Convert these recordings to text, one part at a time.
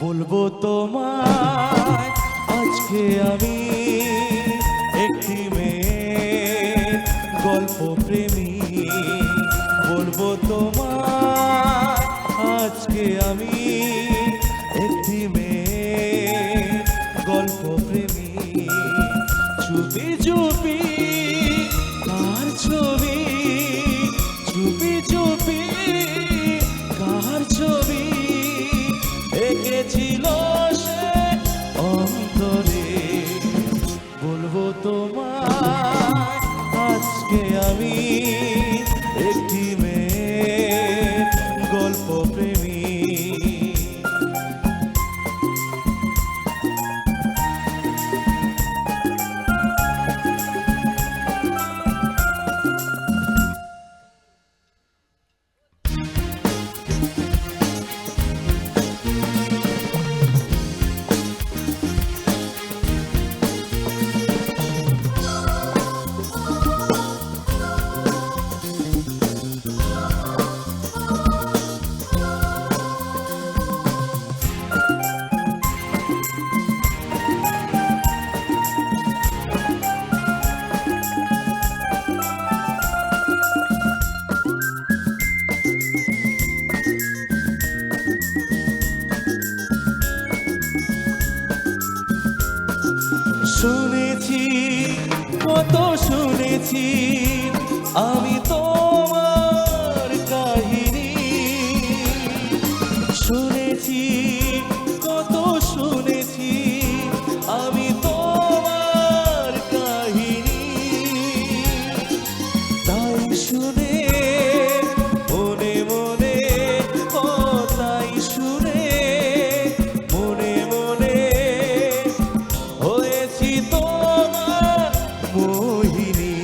বলবো তোমায় আজকে আমি একটি মেয়ের গল্প প্রেমী। বলবো তোমায় আজকে আমি একটি মেয়ের গল্প প্রেমী। চুপি চুপি কার ছবি, চুপি চুপি কার ছবি এঁকেছিল সে অন্তরে। বলবো তোমায় আজকে আমি একটি মেয়ের গল্প প্রেমী। শুনেছি কত শুনেছি আমি তোমার কাহিনী, শুনেছি কত শুনেছি আমি তোমার কাহিনী। তাই শুনে মনে মনে, ও তাই শুনে মনে মনে হয়েছি তোমার মোহিনী।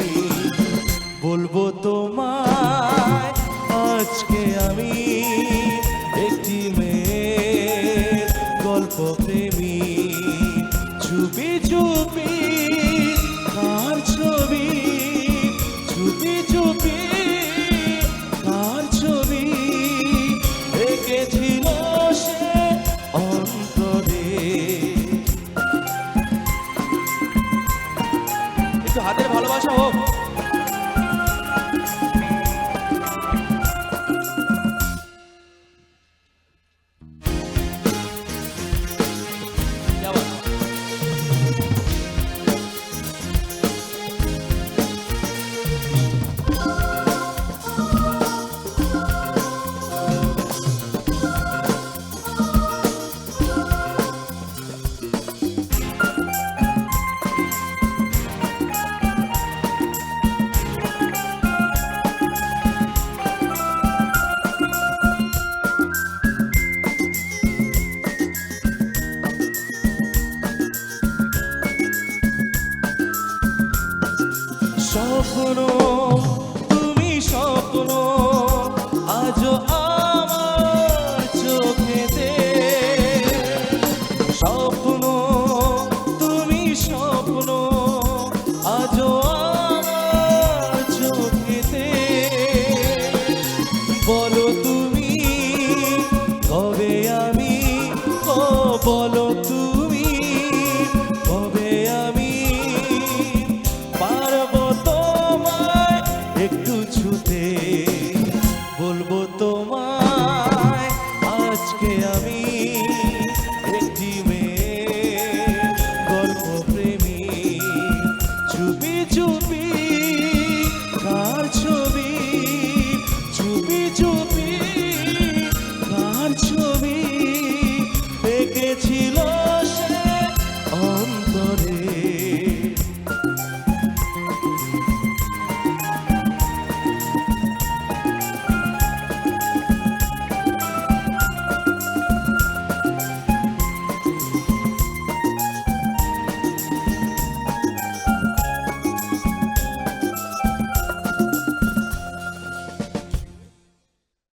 বলবো তোমায় আজকে আমি একটি মেয়ের গল্প প্রেমী। চুপি চুপি কার ছবি, চুপি চুপি কার ছবি এঁকেছিল সে অন্তরে। একটু হাতের ভালোবাসা হোক। স্বপ্ন তুমি স্বপ্ন আজও আমার চোখেতে। স্বপ্ন তুমি স্বপ্ন আজও আমার চোখেতে। বলো তুমি কবে আমি, ও বলো